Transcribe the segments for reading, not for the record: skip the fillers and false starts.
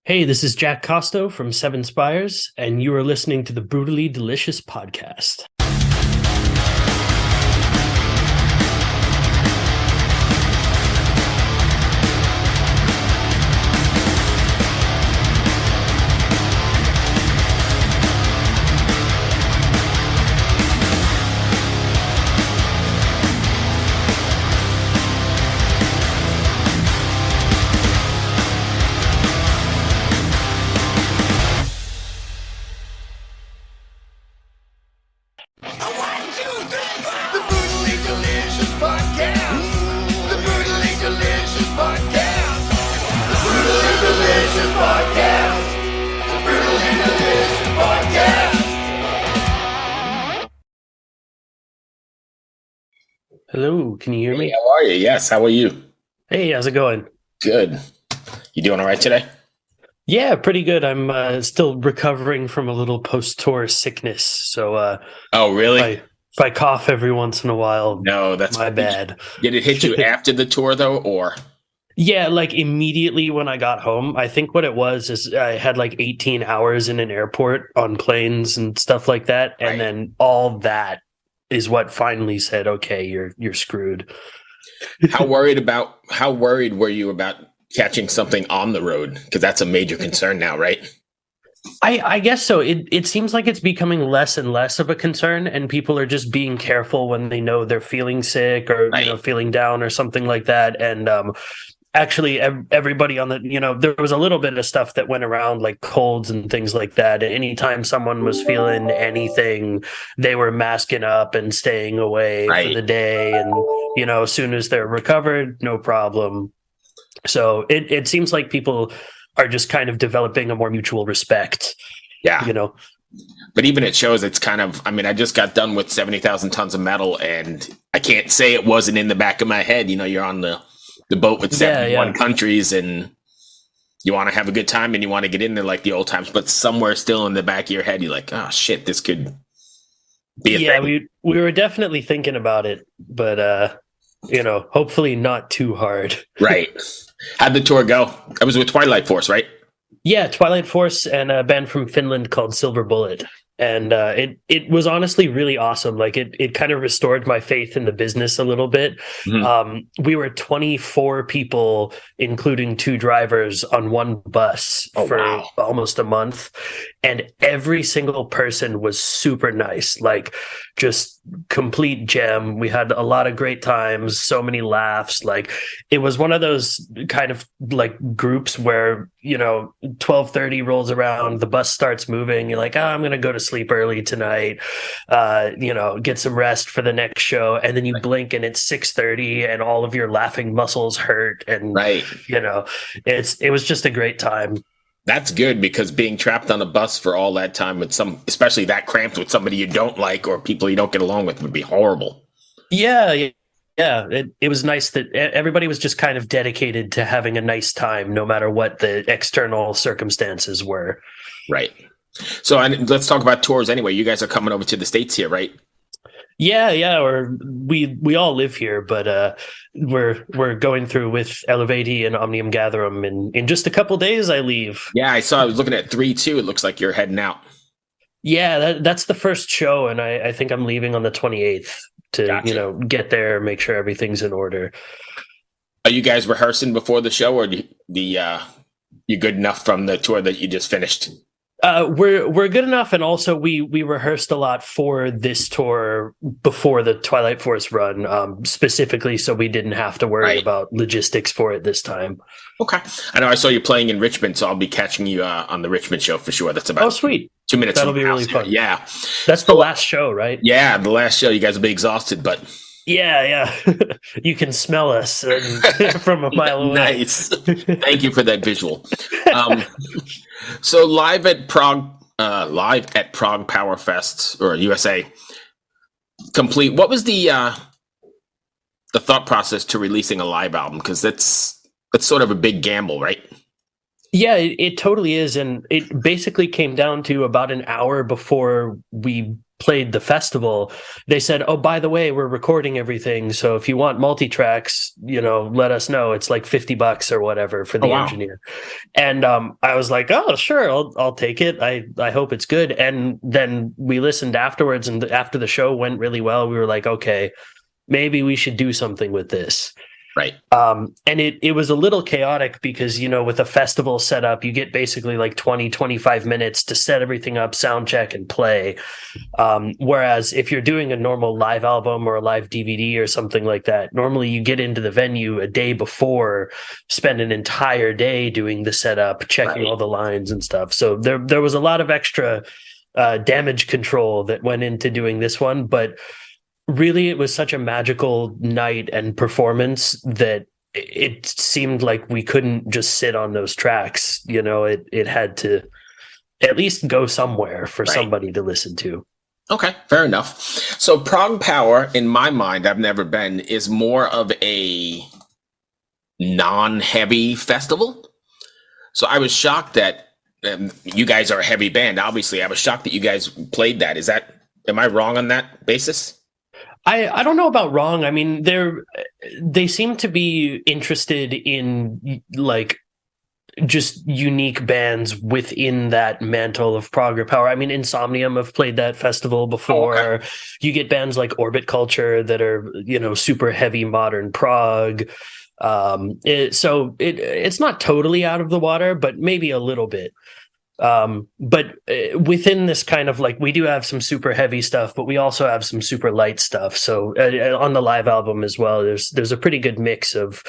Hey, this is Jack Kosto from Seven Spires, and you are listening to the Brutally Delicious podcast. Hello, can you hear Hey, me? how are you? Yes, how are you? Hey, how's it going? Good. You doing all right today? Yeah, pretty good. I'm still recovering from a little post-tour sickness, so Oh, if really? I cough every once in a while, No, that's my bad. did it hit you after the tour though, or Yeah, like immediately when I got home, I think what it was is I had like 18 hours in an airport on planes and stuff like that, and right? then all that is what finally said, "Okay, you're screwed." How worried were you about catching something on the road? Because that's a major concern now, right? I guess so. It seems like it's becoming less and less of a concern, and people are just being careful when they know they're feeling sick or Right. feeling down or something like that. And actually, everybody on the there was a little bit of stuff that went around like colds and things like that. Anytime someone was feeling anything, they were masking up and staying away for Right. the day. And as soon as they're recovered, no problem. So it seems like people are just kind of developing a more mutual respect, Yeah. you know. But even it shows it's kind of, I mean, I just got done with 70,000 tons of metal and I can't say it wasn't in the back of my head. You're on the boat with Yeah, 71 yeah. countries and you want to have a good time and you want to get in there like the old times, but somewhere still in the back of your head, you're like, oh shit, this could be a Yeah, thing. we were definitely thinking about it, but hopefully not too hard. Right. How'd the tour go? I was with Twilight Force, right? Yeah, Twilight Force and a band from Finland called Silver Bullet. And it was honestly really awesome. Like it kind of restored my faith in the business a little bit. Mhm. We were 24 people, including two drivers, on one bus Oh, for wow. almost a month, and every single person was super nice. Like just complete gem. We had a lot of great times, so many laughs. Like it was one of those kind of like groups where 12:30 rolls around, the bus starts moving, you're like, oh, I'm gonna go to sleep early tonight, get some rest for the next show, and then you blink and it's 6:30 and all of your laughing muscles hurt, and Right. it was just a great time. That's good because being trapped on a bus for all that time with especially that cramped with somebody you don't like or people you don't get along with would be horrible. Yeah, yeah. Yeah, it was nice that everybody was just kind of dedicated to having a nice time, no matter what the external circumstances were. Right. So let's talk about tours anyway. You guys are coming over to the States here, right? Yeah, yeah. Or we all live here, but we're going through with Eluveitie and Omnium Gatherum, and in just a couple days I leave. Yeah, I was looking at 3-2. It looks like you're heading out. Yeah, that's the first show, and I think I'm leaving on the 28th to Gotcha. get there, make sure everything's in order. Are you guys rehearsing before the show or you good enough from the tour that you just finished? We're good enough, and also we rehearsed a lot for this tour before the Twilight Force run, specifically so we didn't have to worry Right. about logistics for it this time. Okay. I know I saw you playing in Richmond, so I'll be catching you on the Richmond show for sure. That's Oh, about sweet! 2 minutes That'll from be my really house here. fun. Yeah. That's the last show, right? Yeah, the last show, you guys will be exhausted, but Yeah, yeah. You can smell us from a mile away. nice. Thank you for that visual. Um, so live at ProgPower Fest or USA complete. What was the thought process to releasing a live album? Because that's sort of a big gamble, right? Yeah, it totally is. And it basically came down to about an hour before we played the festival, they said, "Oh, by the way, we're recording everything. So if you want multi-tracks, let us know. It's like $50 or whatever for the engineer." And I was like, "Oh, sure, I'll take it. I hope it's good." And then we listened afterwards, and after the show went really well, we were like, "Okay, maybe we should do something with this." Right. And it was a little chaotic because, with a festival setup, you get basically like 20, 25 minutes to set everything up, sound check, and play. Whereas if you're doing a normal live album or a live DVD or something like that, normally you get into the venue a day before, spend an entire day doing the setup, checking all the lines and stuff. So there was a lot of extra damage control that went into doing this one, but really, it was such a magical night and performance that it seemed like we couldn't just sit on those tracks. It had to at least go somewhere for somebody to listen to. Okay, fair enough. So ProgPower, in my mind, I've never been, is more of a non-heavy festival. So I was shocked that you guys are a heavy band. Obviously, I was shocked that you guys played that. Am I wrong on that basis? I don't know about wrong. I mean, they seem to be interested in like just unique bands within that mantle of ProgPower. I mein, Insomnium have played that festival before. Oh, okay. You get bands like Orbit Culture that are, super heavy modern prog. So it's not totally out of the water, but maybe a little bit. But within this kind of like, we do have some super heavy stuff, but we also have some super light stuff. So on the live album as well, there's a pretty good mix of,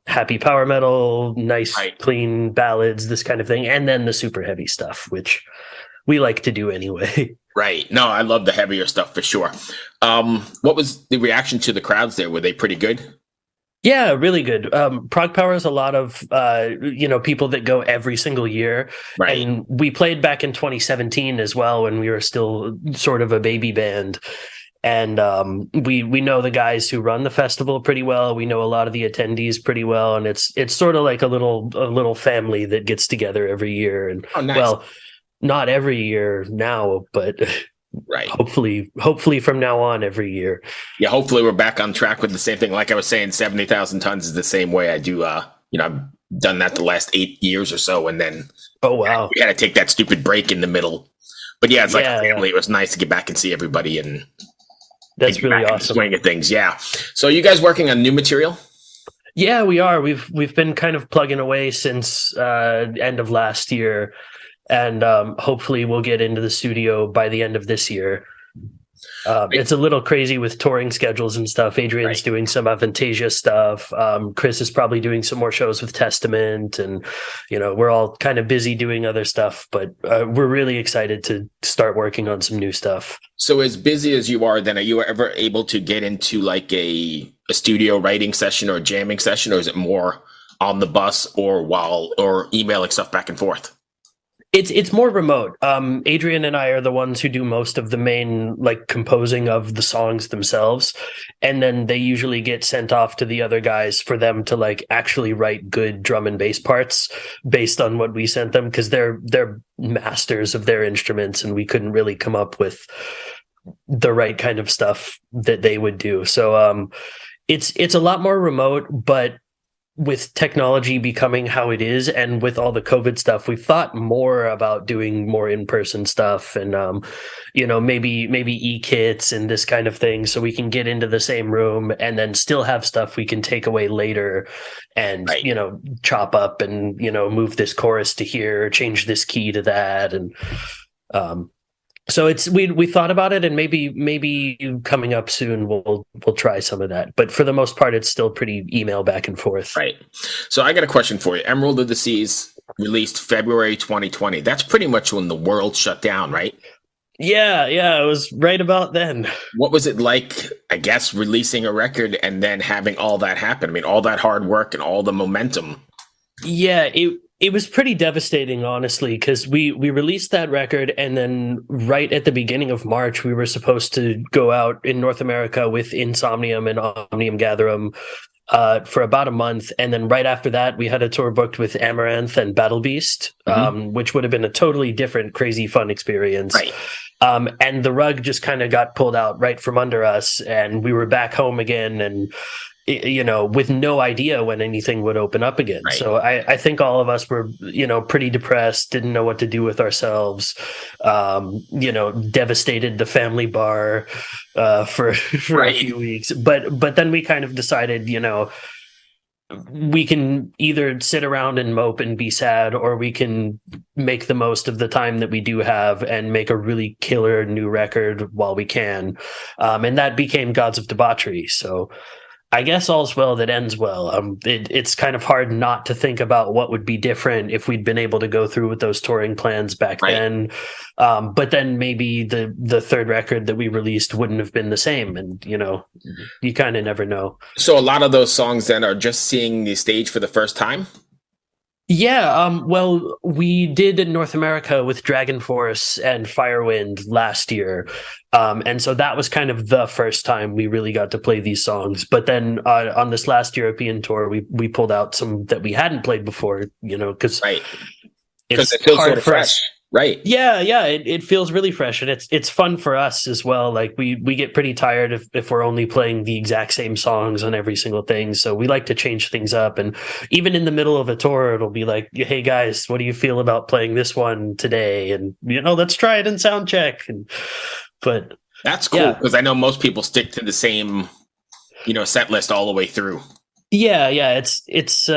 happy power metal, nice, clean ballads, this kind of thing. And then the super heavy stuff, which we like to do anyway. Right. No, I love the heavier stuff for sure. What was the reaction to the crowds there? Were they pretty good? Yeah, really good. ProgPower is a lot of, people that go every single year. Right. And we played back in 2017 as well when we were still sort of a baby band. And we know the guys who run the festival pretty well. We know a lot of the attendees pretty well. And it's sort of like a little family that gets together every year. And nice. Well, not every year now, but... Right. Hopefully from now on every year. Yeah, hopefully we're back on track with the same thing. Like I was saying, 70,000 tons is the same way I do. I've done that the last 8 years or so. And then we had to take that stupid break in the middle. But yeah, it's like a family. It was nice to get back and see everybody. And that's really awesome. Swing of things. Yeah. So you guys working on new material? Yeah, we are. We've been kind of plugging away since end of last year. And hopefully we'll get into the studio by the end of this year. It's a little crazy with touring schedules and stuff. Adrian's doing some Avantasia stuff. Chris is probably doing some more shows with Testament. And, we're all kind of busy doing other stuff. But we're really excited to start working on some new stuff. So as busy as you are, then are you ever able to get into like a studio writing session or a jamming session? Or is it more on the bus or emailing stuff back and forth? It's more remote. Adrian and I are the ones who do most of the main like composing of the songs themselves, and then they usually get sent off to the other guys for them to like actually write good drum and bass parts based on what we sent them, because they're masters of their instruments, and we couldn't really come up with the right kind of stuff that they would do. So it's a lot more remote, but with technology becoming how it is and with all the COVID stuff, we've thought more about doing more in-person stuff and, maybe e-kits and this kind of thing, so we can get into the same room and then still have stuff we can take away later and, chop up and, move this chorus to here, change this key to that. And, so we thought about it, and maybe coming up soon we'll try some of that. But for the most part, it's still pretty email back and forth. Right. So I got a question for you. Emerald of the Seas released February 2020. That's pretty much when the world shut down, right? Yeah, it was right about then. What was it like, I guess, releasing a record and then having all that happen? I mean, all that hard work and all the momentum. Yeah, it was pretty devastating, honestly, because we released that record, and then right at the beginning of March, we were supposed to go out in North America with Insomnium and Omnium Gatherum for about a month. And then right after that, we had a tour booked with Amaranth and Battle Beast, which would have been a totally different, crazy, fun experience. Right. And the rug just kind of got pulled out right from under us, and we were back home again, and with no idea when anything would open up again. Right. So I think all of us were, pretty depressed, didn't know what to do with ourselves, devastated the family bar for Right. a few weeks. But then we kind of decided, we can either sit around and mope and be sad, or we can make the most of the time that we do have and make a really killer new record while we can. And that became Gods of Debauchery. So I guess all's well that ends well. It's kind of hard not to think about what would be different if we'd been able to go through with those touring plans back then. But then maybe the third record that we released wouldn't have been the same. And, you kind of never know. So a lot of those songs then are just seeing the stage for the first time? Yeah, well, we did in North America with Dragon Force and Firewind last year. And so that was kind of the first time we really got to play these songs. But then on this last European tour, we pulled out some that we hadn't played before, because Because it feels sort of fresh. Right. Yeah, it feels really fresh, and it's fun for us as well. Like we get pretty tired if we're only playing the exact same songs on every single thing. So we like to change things up, and even in the middle of a tour, it'll be like, "Hey guys, what do you feel about playing this one today?" And let's try it in sound check. But that's cool, because I know most people stick to the same, set list all the way through. Yeah, it's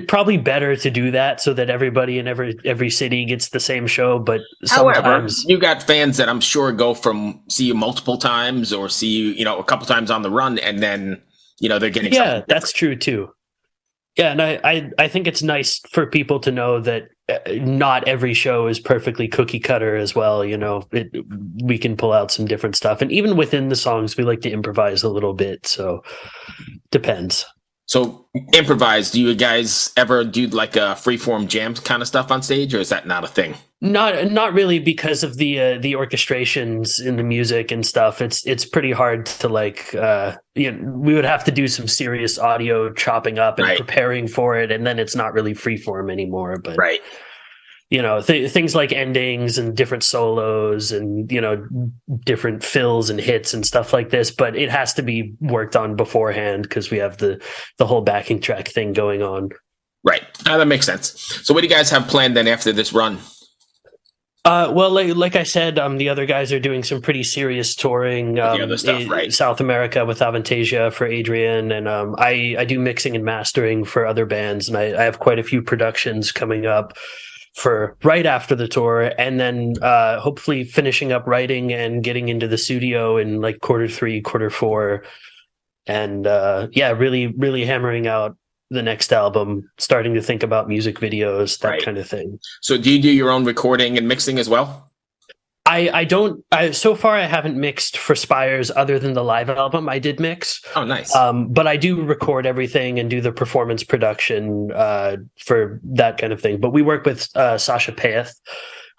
probably better to do that so that everybody in every city gets the same show. But sometimes, however, you got fans that I'm sure go from see you multiple times or see you, a couple times on the run, and then they're getting that's true too. Yeah, and I think it's nice for people to know that not every show is perfectly cookie cutter as well. We can pull out some different stuff, and even within the songs, we like to improvise a little bit. So depends. So improvise, do you guys ever do like a freeform jam kind of stuff on stage, or is that not a thing? Not really, because of the orchestrations in the music and stuff. It's pretty hard to we would have to do some serious audio chopping up and preparing for it, and then it's not really freeform anymore. But things like endings and different solos and, different fills and hits and stuff like this. But it has to be worked on beforehand because we have the whole backing track thing going on. Right. That makes sense. So what do you guys have planned then after this run? Well, like I said, the other guys are doing some pretty serious touring in South America with Avantasia for Adrian, and I do mixing and mastering for other bands, and I have quite a few productions coming up for right after the tour, and then hopefully finishing up writing and getting into the studio in like Q3, Q4, and really, really hammering out the next album, starting to think about music videos, that kind of thing. So do you do your own recording and mixing as well? I don't. So far, I haven't mixed for Spires other than the live album. I did mix. Oh, nice. But I do record everything and do the performance production for that kind of thing. But we work with Sasha Paeth,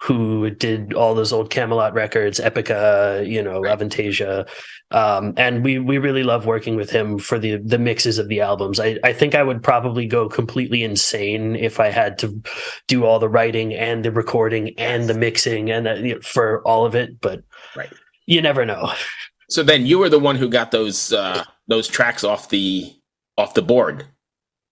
who did all those old Camelot records, Epica, Avantasia. And we really love working with him for the mixes of the albums. I think I would probably go completely insane if I had to do all the writing and the recording and the mixing and for all of it, but you never know. So then you were the one who got those tracks off the board.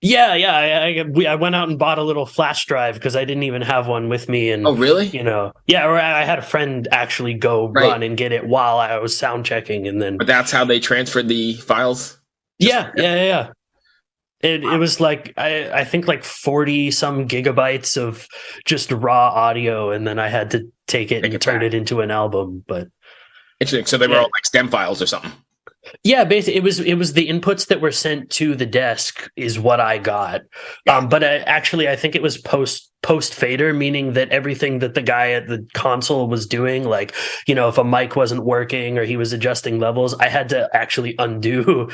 Yeah. I went out and bought a little flash drive because I didn't even have one with me. And oh, really? Or I had a friend actually go run and get it while I was sound checking, and then. But that's how they transferred the files. Yeah. It was like I think like 40 some gigabytes of just raw audio, and then I had to take it and turn it into an album. But interesting. So they were all like stem files or something. Yeah, basically, it was the inputs that were sent to the desk is what I got. But I think it was post fader, meaning that everything that the guy at the console was doing, like, if a mic wasn't working or he was adjusting levels, I had to actually undo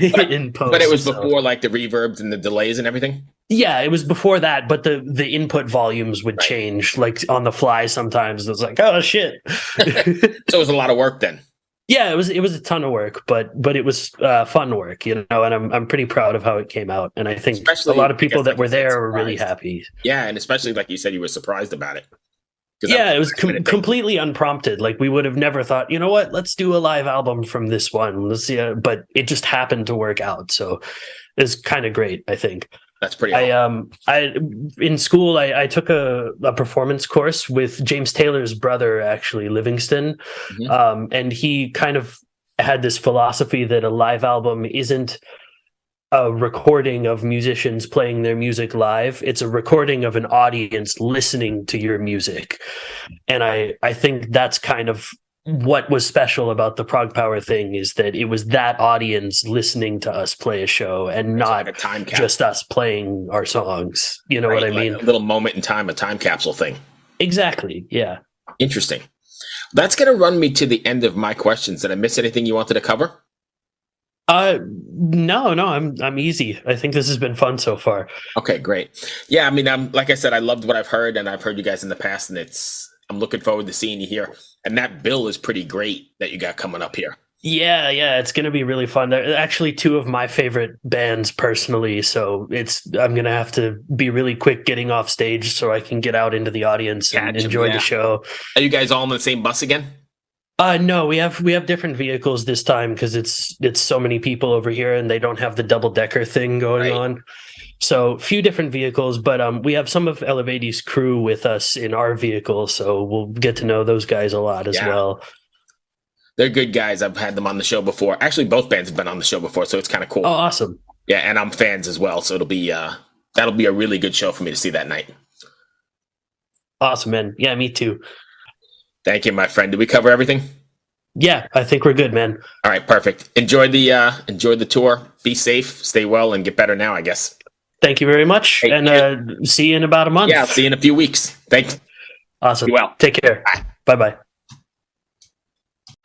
in post. But it was before like the reverbs and the delays and everything? Yeah, it was before that, but the input volumes would change like on the fly sometimes. It was like, oh, shit. So it was a lot of work then. Yeah, it was a ton of work, but it was fun work, and I'm pretty proud of how it came out, and I think Especially, a lot of I people guess, that like you were said, there were really surprised. happy. Yeah, and especially like you said, you were surprised about it. 'Cause that Yeah, it a was last-minute thing. completely unprompted. Like we would have never thought, you know what, let's do a live album from this one. Let's see, but it just happened to work out, so it's kind of great, I think. That's pretty awesome. I in school I took a performance course with James Taylor's brother, actually, Livingston, Mhm. and he kind of had this philosophy that a live album isn't a recording of musicians playing their music live. It's a recording of an audience listening to your music. And I think that's kind of what was special about the ProgPower thing, is that it was that audience listening to us play a show and So not like a time capsule, just us playing our songs. You know right? what I Like mean? a little moment in time, a time capsule thing. Exactly. Yeah. Interesting. That's going to run me to the end of my questions. Did I miss anything you wanted to cover? No, I'm easy. I think this has been fun so far. Okay, great. Yeah, I mean, I'm like I said, I loved what I've heard, and I've heard you guys in the past, and I'm looking forward to seeing you here. And that bill is pretty great that you got coming up here. Yeah, it's going to be really fun. They're actually two of my favorite bands personally, so I'm going to have to be really quick getting off stage so I can get out into the audience and Catch 'em, enjoy yeah. the show. Are you guys all on the same bus again? No, we have different vehicles this time because it's so many people over here and they don't have the double decker thing going Right. on. So a few different vehicles, but we have some of Elevate's crew with us in our vehicle, so we'll get to know those guys a lot as Yeah. well. They're good guys. I've had them on the show before. Actually, both bands have been on the show before, so it's kind of cool. Oh, awesome. Yeah, and I'm fans as well, so that'll be a really good show for me to see that night. Awesome, man. Yeah, me too. Thank you, my friend. Did we cover everything? Yeah, I think we're good, man. All right, perfect. Enjoy the tour. Be safe, stay well, and get better now, I guess. Thank you very much, Hey, and see you in about a month. Yeah, I'll see you in a few weeks. Thanks. Awesome. Be well. Take care. Bye. Bye.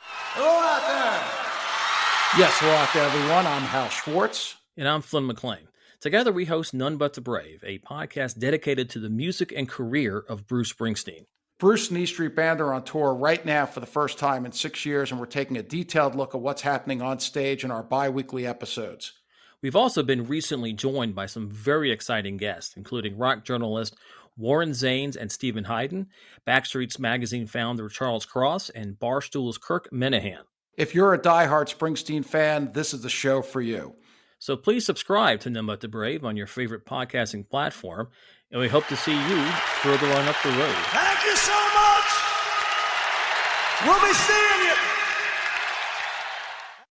Hello out there. Yes, hello out there, everyone. I'm Hal Schwartz. And I'm Flynn McLean. Together we host None But the Brave, a podcast dedicated to the music and career of Bruce Springsteen. Bruce and E Street Band are on tour right now for the first time in 6 years, and we're taking a detailed look at what's happening on stage in our bi-weekly episodes. We've also been recently joined by some very exciting guests, including rock journalist Warren Zanes and Stephen Hayden, Backstreet's Magazine founder Charles Cross, and Barstool's Kirk Minahan. If you're a diehard Springsteen fan, this is the show for you. So please subscribe to None But the Brave on your favorite podcasting platform, and we hope to see you further on up the road. Thank you so much. We'll be seeing you.